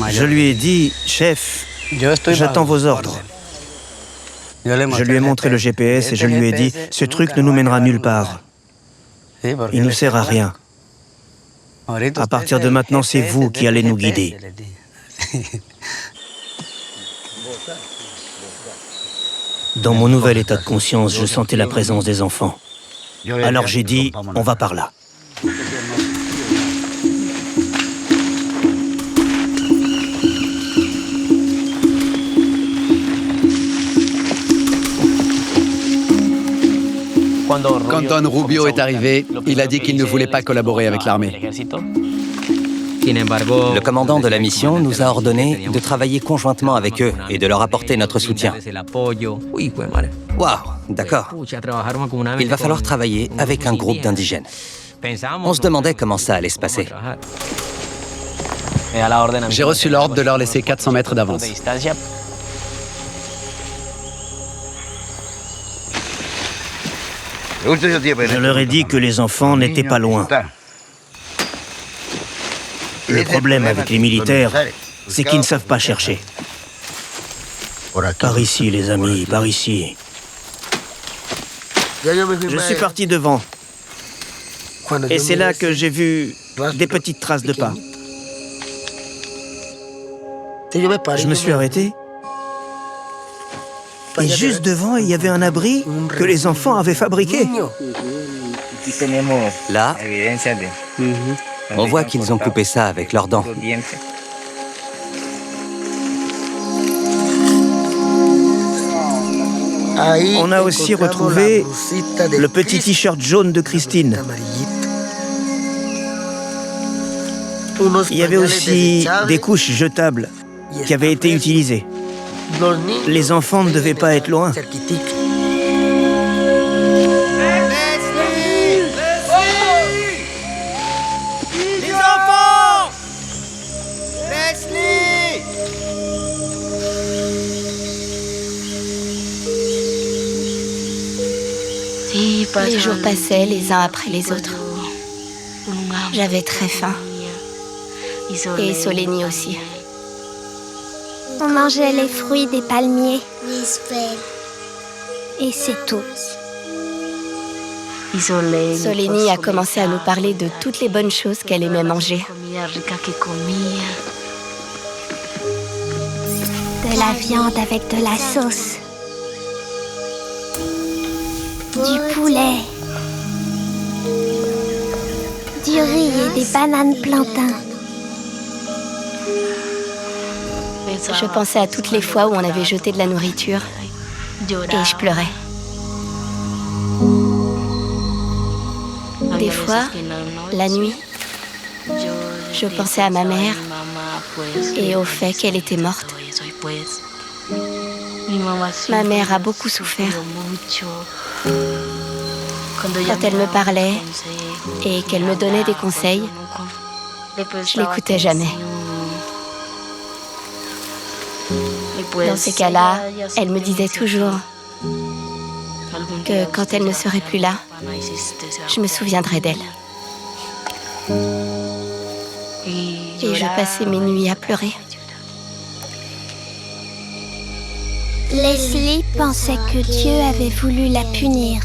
Je lui ai dit, chef, j'attends vos ordres. Je lui ai montré le GPS et je lui ai dit, ce truc ne nous mènera nulle part. Il ne sert à rien. À partir de maintenant, c'est vous qui allez nous guider. Dans mon nouvel état de conscience, je sentais la présence des enfants. Alors j'ai dit, on va par là. Quand Don Rubio est arrivé, il a dit qu'il ne voulait pas collaborer avec l'armée. Le commandant de la mission nous a ordonné de travailler conjointement avec eux et de leur apporter notre soutien. Waouh, d'accord. Il va falloir travailler avec un groupe d'indigènes. On se demandait comment ça allait se passer. J'ai reçu l'ordre de leur laisser 400 mètres d'avance. Je leur ai dit que les enfants n'étaient pas loin. Le problème avec les militaires, c'est qu'ils ne savent pas chercher. Par ici, les amis, par ici. Je suis parti devant. Et c'est là que j'ai vu des petites traces de pas. Je me suis arrêté. Et juste devant, il y avait un abri que les enfants avaient fabriqué. Là, on voit qu'ils ont coupé ça avec leurs dents. On a aussi retrouvé le petit t-shirt jaune de Christine. Il y avait aussi des couches jetables qui avaient été utilisées. Les enfants ne devaient pas être loin. Les jours passaient les uns après les autres. J'avais très faim. Et Solénie aussi. On mangeait les fruits des palmiers. Et c'est tout. Solénie a commencé à nous parler de toutes les bonnes choses qu'elle aimait manger. De la viande avec de la sauce. Du poulet. Du riz et des bananes plantains. Je pensais à toutes les fois où on avait jeté de la nourriture et je pleurais. Des fois, la nuit, je pensais à ma mère et au fait qu'elle était morte. Ma mère a beaucoup souffert. Quand elle me parlait et qu'elle me donnait des conseils, je l'écoutais jamais. Dans ces cas-là, elle me disait toujours que quand elle ne serait plus là, je me souviendrai d'elle. Et je passais mes nuits à pleurer. Leslie pensait que Dieu avait voulu la punir.